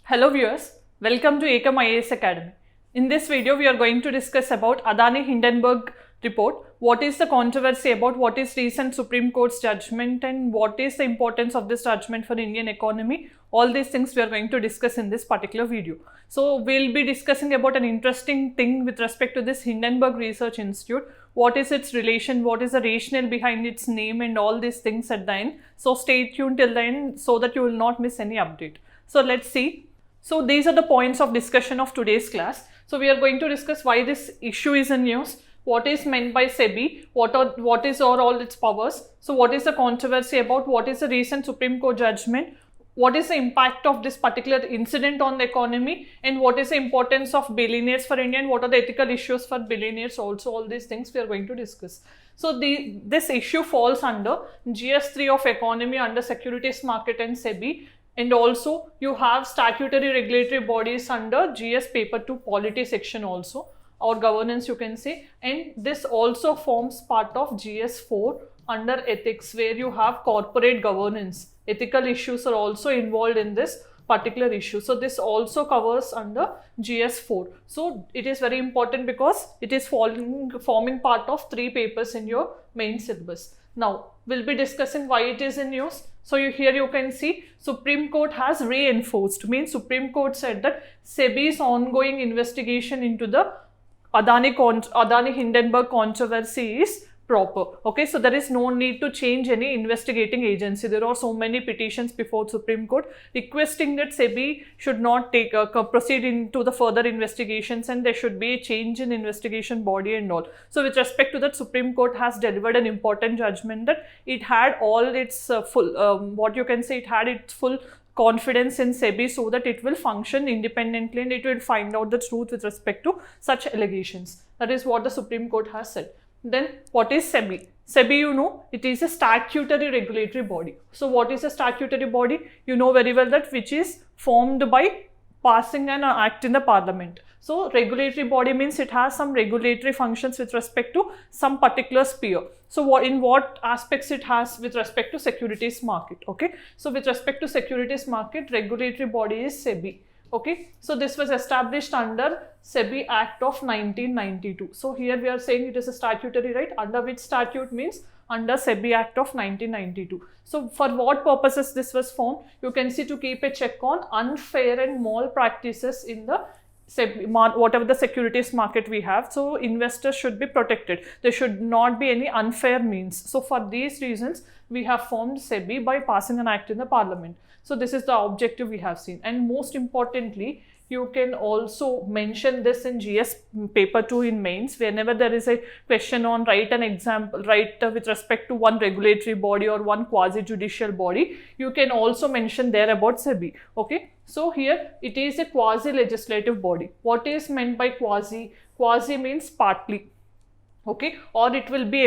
Hello viewers, welcome to Ekam IAS Academy. In this video, we are going to discuss about Adani Hindenburg Report. What is the controversy about, what is recent Supreme Court's judgment, and what is the importance of this judgment for Indian economy. All these things we are going to discuss in this particular video. So we'll be discussing about an interesting thing with respect to this Hindenburg Research Institute. What is its relation, what is the rationale behind its name, and all these things at the end. So stay tuned till the end so that you will not miss any update. So let's see. So these are the points of discussion of today's class. So we are going to discuss why this issue is in news, what is meant by SEBI, what is all its powers. So what is the controversy about, what is the recent Supreme Court judgment, what is the impact of this particular incident on the economy, and what is the importance of billionaires for India, and what are the ethical issues for billionaires also. All these things we are going to discuss. So this issue falls under GS3 of economy under securities market and SEBI. And also you have statutory regulatory bodies under GS paper 2 polity section also, or governance you can say, and this also forms part of GS4 under ethics, where you have corporate governance. Ethical issues are also involved in this particular issue. So this also covers under GS4. So it is very important because it is forming part of 3 papers in your main syllabus. Now we'll be discussing why it is in news. So here you can see Supreme Court has reinforced, means Supreme Court said that SEBI's ongoing investigation into the Adani Hindenburg controversy is proper. Okay, so there is no need to change any investigating agency. There are so many petitions before Supreme Court requesting that SEBI should not proceed into the further investigations, and there should be a change in investigation body and all. So with respect to that, Supreme Court has delivered an important judgment that it had all its it had its full confidence in SEBI, so that it will function independently and it will find out the truth with respect to such allegations. That is what the Supreme Court has said. Then what is SEBI? SEBI, you know, it is a statutory regulatory body. So what is a statutory body? You know very well that which is formed by passing an act in the parliament. So regulatory body means it has some regulatory functions with respect to some particular sphere. So in what aspects it has with respect to securities market. Okay, so with respect to securities market, regulatory body is SEBI. Okay, so this was established under SEBI Act of 1992. So here we are saying it is a statutory right, under which statute means under SEBI Act of 1992. So for what purposes this was formed? You can see to keep a check on unfair and malpractices in the whatever the securities market we have. So investors should be protected. There should not be any unfair means. So for these reasons, we have formed SEBI by passing an act in the parliament. So this is the objective we have seen. And most importantly, you can also mention this in GS paper 2 in mains. Whenever there is a question on write an example, with respect to one regulatory body or one quasi-judicial body, you can also mention there about SEBI. Okay, so here it is a quasi-legislative body. What is meant by quasi? Quasi means partly. Okay, or it will be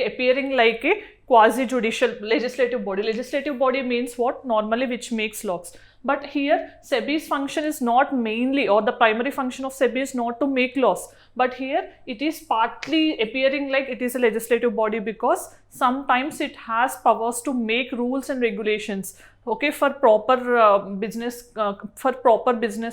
appearing like a quasi-judicial legislative body. Legislative body means what? Normally which makes laws. But here SEBI's function is not mainly, or the primary function of SEBI is not to make laws. But here it is partly appearing like it is a legislative body because sometimes it has powers to make rules and regulations. Okay, for proper business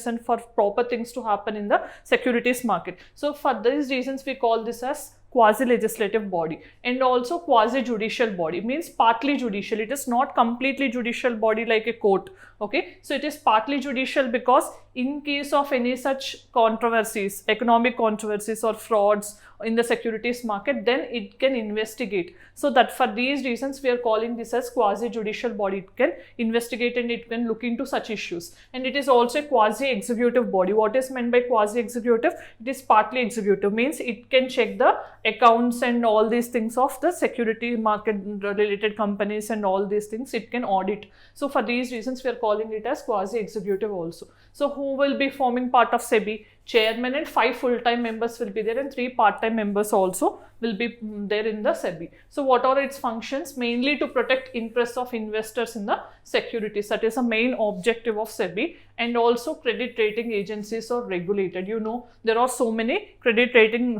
and for proper things to happen in the securities market. So for these reasons, we call this as quasi-legislative body. And also quasi-judicial body means partly judicial. It is not completely judicial body like a court. Okay, so it is partly judicial because in case of any such controversies, economic controversies or frauds in the securities market, then it can investigate. So that for these reasons, we are calling this as quasi-judicial body. It can investigate and it can look into such issues. And it is also a quasi-executive body. What is meant by quasi-executive? It is partly executive, means it can check the accounts and all these things of the security market related companies and all these things it can audit. So for these reasons, we are calling it as quasi-executive also. So who will be forming part of SEBI? Chairman and 5 full-time members will be there, and 3 part-time members also will be there in the SEBI. So what are its functions? Mainly to protect interests of investors in the securities. That is a main objective of SEBI. And also credit rating agencies are regulated. You know, there are so many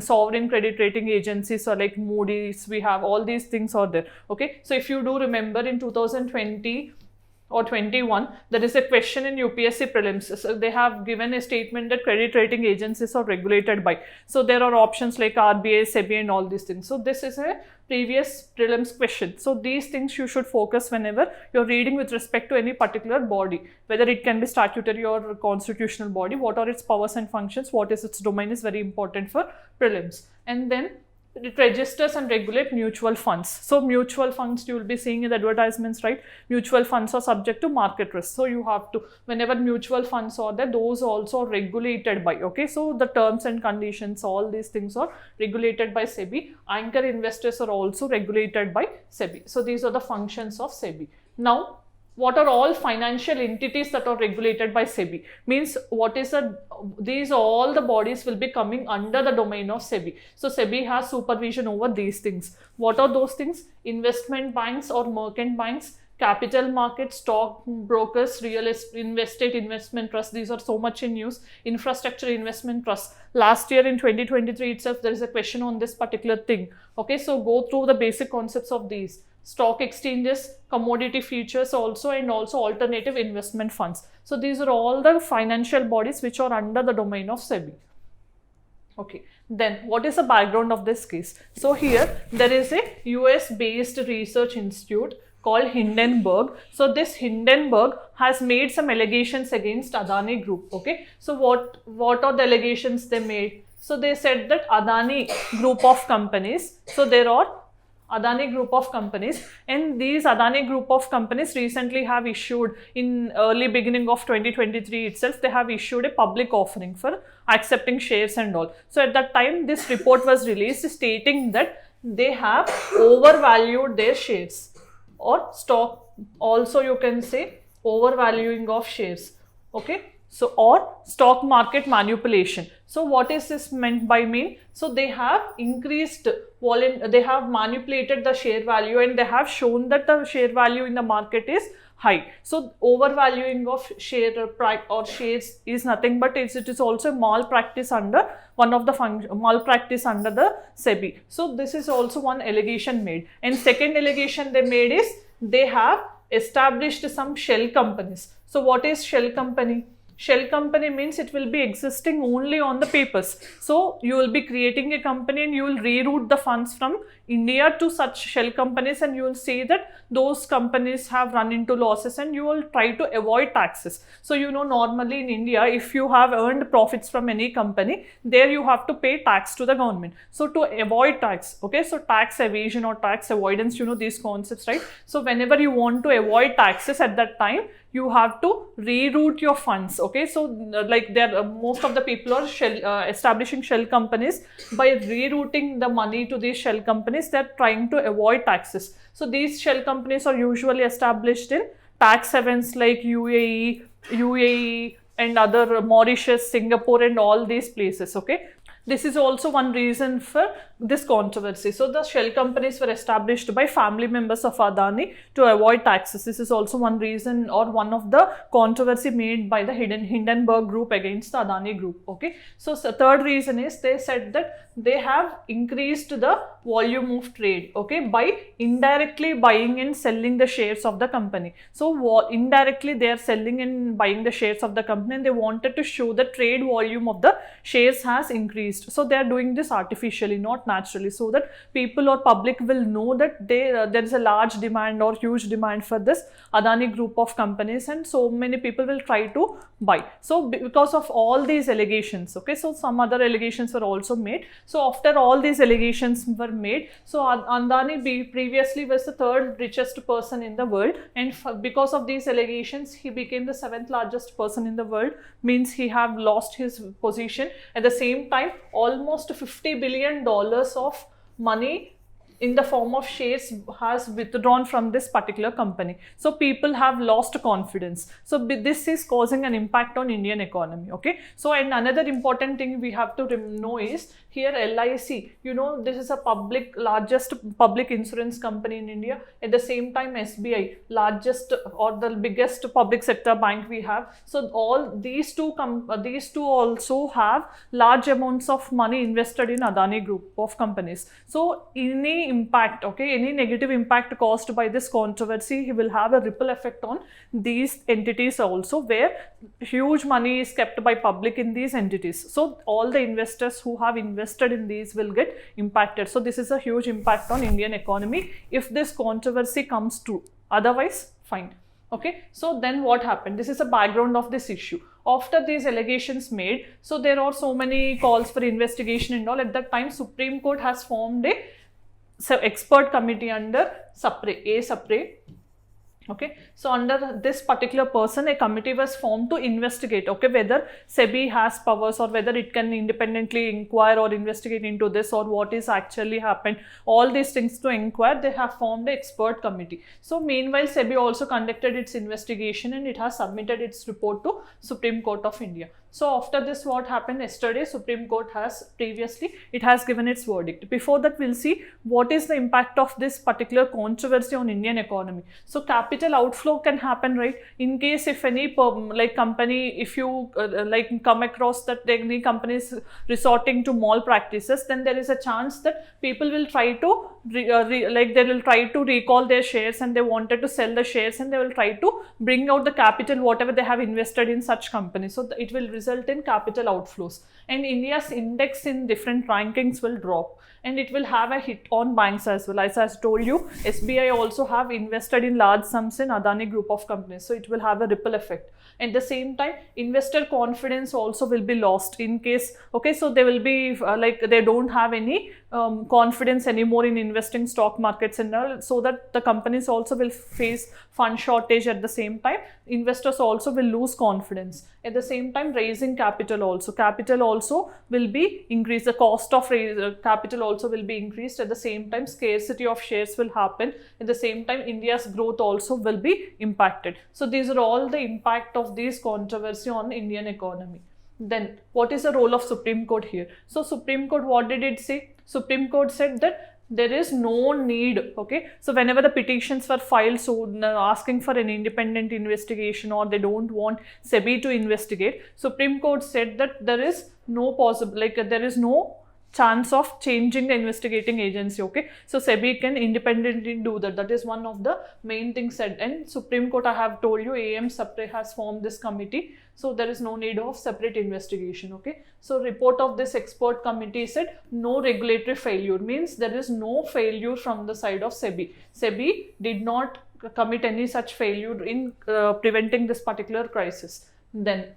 sovereign credit rating agencies are like Moody's. We have all these things are there. Okay, so if you do remember in 2020, or 21, there is a question in UPSC prelims. So they have given a statement that credit rating agencies are regulated by. So there are options like RBI, SEBI and all these things. So this is a previous prelims question. So these things you should focus whenever you're reading with respect to any particular body, whether it can be statutory or constitutional body, what are its powers and functions, what is its domain is very important for prelims. And then it registers and regulate mutual funds. So mutual funds, you will be seeing in the advertisements, right? Mutual funds are subject to market risk. So you have to, whenever mutual funds are there, those also are regulated by, okay? So the terms and conditions, all these things are regulated by SEBI. Anchor investors are also regulated by SEBI. So these are the functions of SEBI. Now, what are all financial entities that are regulated by SEBI? Means what is these all the bodies will be coming under the domain of SEBI. So SEBI has supervision over these things. What are those things? Investment banks or merchant banks, capital markets, stock brokers, real estate investment trusts. These are so much in news. Infrastructure investment trusts. Last year in 2023 itself, there is a question on this particular thing. Okay, so go through the basic concepts of these. Stock exchanges, commodity futures also, and also alternative investment funds. So these are all the financial bodies which are under the domain of SEBI. Okay, then what is the background of this case? So here there is a US based research institute called Hindenburg. So this Hindenburg has made some allegations against Adani Group. Okay, so what are the allegations they made? So they said that Adani Group of companies, so there are Adani Group of companies, and these Adani Group of companies recently have issued, in early beginning of 2023 itself, they have issued a public offering for accepting shares and all. So at that time, this report was released stating that they have overvalued their shares or stock, also you can say overvaluing of shares. Okay. So, or stock market manipulation. So, what is this meant by mean? So, they have increased volume, they have manipulated the share value, and they have shown that the share value in the market is high. So, overvaluing of share price or shares is nothing but it is also malpractice under one of the malpractice under the SEBI. So, this is also one allegation made. And second allegation they made is they have established some shell companies. So, what is shell company? Shell company means it will be existing only on the papers. So you will be creating a company and you will reroute the funds from India to such shell companies, and you will say that those companies have run into losses and you will try to avoid taxes. So you know, normally in India, if you have earned profits from any company, there you have to pay tax to the government. So to avoid tax, okay, so tax evasion or tax avoidance, you know these concepts, right? So whenever you want to avoid taxes at that time, you have to reroute your funds. Okay, so like there most of the people are establishing shell companies. By rerouting the money to these shell companies, they're trying to avoid taxes. So these shell companies are usually established in tax havens like UAE and other Mauritius, Singapore and all these places. Okay, this is also one reason for this controversy. So the shell companies were established by family members of Adani to avoid taxes. This is also one reason or one of the controversy made by the Hindenburg Group against the Adani Group. Okay, so third reason is they said that they have increased the volume of trade, okay, by indirectly buying and selling the shares of the company. So indirectly they are selling and buying the shares of the company, and they wanted to show the trade volume of the shares has increased. So they are doing this artificially, not naturally, so that people or public will know that there is a large demand or huge demand for this Adani Group of companies, and so many people will try to buy. So because of all these allegations, okay, so some other allegations were also made. So after all these allegations were made, so Adani previously was the third richest person in the world, and because of these allegations he became the 7th largest person in the world, means he have lost his position. At the same time, almost $50 billion of money in the form of shares has withdrawn from this particular company. So people have lost confidence. So this is causing an impact on Indian economy. Okay, so and another important thing we have to know is here LIC, you know, this is a largest public insurance company in India. At the same time, SBI, largest or the biggest public sector bank we have. So all these two also have large amounts of money invested in Adani Group of companies. So any any impact, okay, any negative impact caused by this controversy, he will have a ripple effect on these entities also, where huge money is kept by public in these entities. So all the investors who have invested in these will get impacted. So this is a huge impact on Indian economy if this controversy comes true. Otherwise, fine. Okay, so then what happened? This is a background of this issue. After these allegations made, so there are so many calls for investigation and all. At that time, Supreme Court has formed a expert committee under SAPRE. Okay, so under this particular person, a committee was formed to investigate, okay, whether SEBI has powers or whether it can independently inquire or investigate into this, or what is actually happened. All these things to inquire, they have formed an expert committee. So meanwhile, SEBI also conducted its investigation and it has submitted its report to Supreme Court of India. So after this, what happened yesterday, Supreme Court has it has given its verdict. Before that, we'll see what is the impact of this particular controversy on Indian economy. So capital outflow can happen, right? In case if any company, if you come across that any company is resorting to malpractices, then there is a chance that people will try to they will try to recall their shares, and they wanted to sell the shares, and they will try to bring out the capital whatever they have invested in such companies. So it will result in capital outflows, and India's index in different rankings will drop, and it will have a hit on banks as well. As I told you, SBI also have invested in large sums in Adani group of companies, so it will have a ripple effect. At the same time, investor confidence also will be lost in case, okay, so they will be they don't have any confidence anymore in investing stock markets and all, so that the companies also will face fund shortage. At the same time, investors also will lose confidence. At the same time, raising capital also will be increased. The cost of capital also will be increased. At the same time, scarcity of shares will happen. At the same time, India's growth also will be impacted. So these are all the impact of this controversy on Indian economy. Then what is the role of Supreme Court here? So Supreme Court, what did it say? Supreme Court said that there is no need, okay, so whenever the petitions were filed, so asking for an independent investigation, or they don't want SEBI to investigate, Supreme Court said that there is no there is no chance of changing the investigating agency, okay, so SEBI can independently do that. That is one of the main things said. And Supreme Court, I have told you, SAPRE has formed this committee, so there is no need of separate investigation, okay. So report of this expert committee said no regulatory failure, means there is no failure from the side of SEBI. SEBI did not commit any such failure in preventing this particular crisis. Then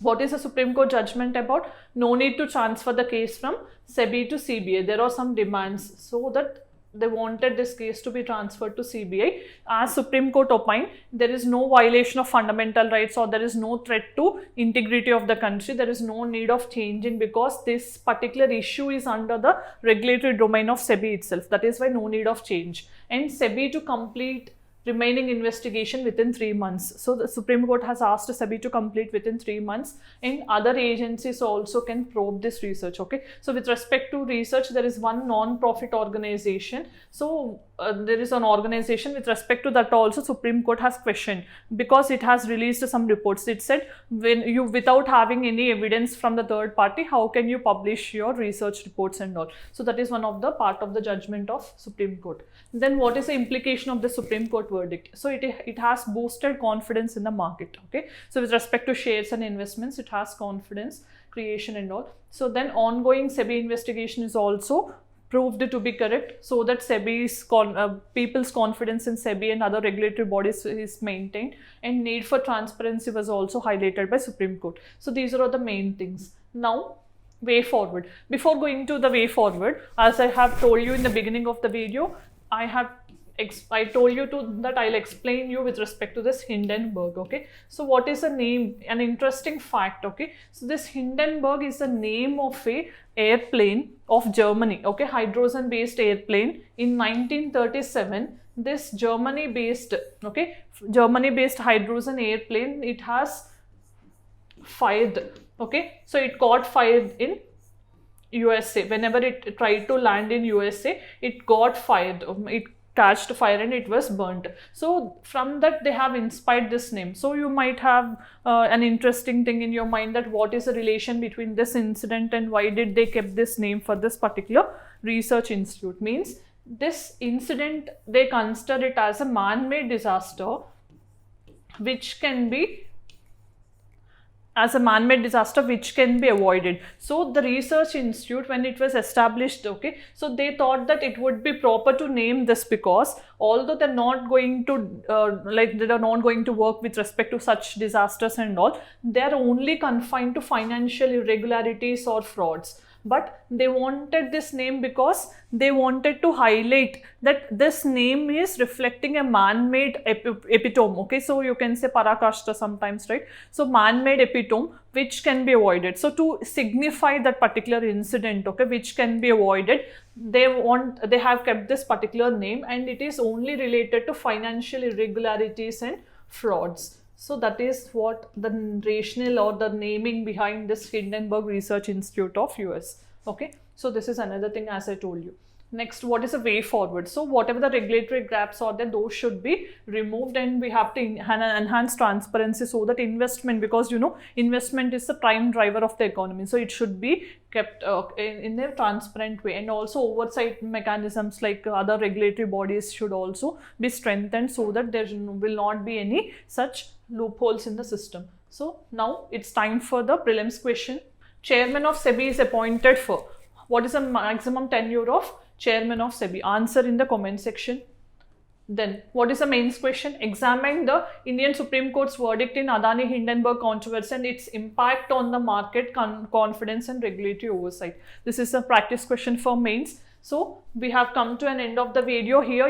what is the Supreme Court judgment about? No need to transfer the case from SEBI to CBI. There are some demands, so that they wanted this case to be transferred to CBI. As Supreme Court opined, there is no violation of fundamental rights, or there is no threat to integrity of the country. There is no need of changing, because this particular issue is under the regulatory domain of SEBI itself. That is why no need of change. And SEBI to complete remaining investigation within 3 months. So the Supreme Court has asked SEBI to complete within 3 months, and other agencies also can probe this research, okay. So with respect to research, there is one non-profit organization. So there is an organization, with respect to that also Supreme Court has questioned, because it has released some reports. It said, when you, without having any evidence from the third party, how can you publish your research reports and all? So that is one of the part of the judgment of Supreme Court. Then what is the implication of the Supreme Court verdict? So it has boosted confidence in the market, okay. So with respect to shares and investments, it has confidence creation and all. So then ongoing SEBI investigation is also proved to be correct, so that SEBI's people's confidence in SEBI and other regulatory bodies is maintained, and need for transparency was also highlighted by Supreme Court. So these are all the main things. Now, way forward. Before going to the way forward, as I have told you in the beginning of the video, I told you that I'll explain you with respect to this Hindenburg, okay. So what is the name? An interesting fact, okay. So this Hindenburg is the name of a airplane of Germany, okay, hydrogen based airplane. In 1937, this Germany based hydrogen airplane, it has fired, okay. So it got fired in USA. Whenever it tried to land in USA, it got fired. It catched fire and it was burnt. So from that they have inspired this name. So you might have an interesting thing in your mind, that what is the relation between this incident and why did they keep this name for this particular research institute. Means this incident, they consider it as a man-made disaster which can be avoided. So the research institute, when it was established, okay, so they thought that it would be proper to name this, because although they're not going to they are not going to work with respect to such disasters and all, they are only confined to financial irregularities or frauds. But they wanted this name because they wanted to highlight that this name is reflecting a man-made epitome, okay, so you can say parakashta sometimes, right? So man-made epitome which can be avoided. So to signify that particular incident, okay, which can be avoided, they have kept this particular name, and it is only related to financial irregularities and frauds. So that is what the rationale or the naming behind this Hindenburg Research Institute of US. Okay, so this is another thing, as I told you. Next, what is the way forward? So whatever the regulatory gaps are there, those should be removed, and we have to enhance transparency so that investment, because you know investment is the prime driver of the economy, so it should be kept in a transparent way. And also oversight mechanisms like other regulatory bodies should also be strengthened so that there will not be any such loopholes in the system. So now it's time for the prelims question. Chairman of SEBI is appointed for, what is the maximum tenure of chairman of SEBI? Answer in the comment section. Then what is the mains question? Examine the Indian Supreme Court's verdict in Adani Hindenburg controversy and its impact on the market confidence and regulatory oversight. This is a practice question for mains. So we have come to an end of the video. Here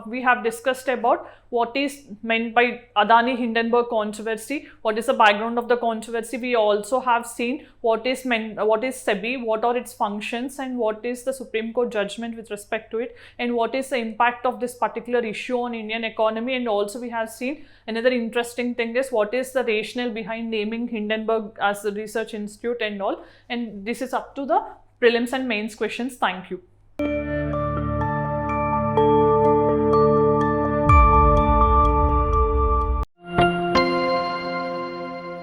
we have discussed about what is meant by Adani Hindenburg controversy, what is the background of the controversy. We also have seen what is SEBI, what are its functions, and what is the Supreme Court judgment with respect to it, and what is the impact of this particular issue on Indian economy. And also we have seen another interesting thing is what is the rationale behind naming Hindenburg as the research institute and all. And this is up to the prelims and mains questions. Thank you.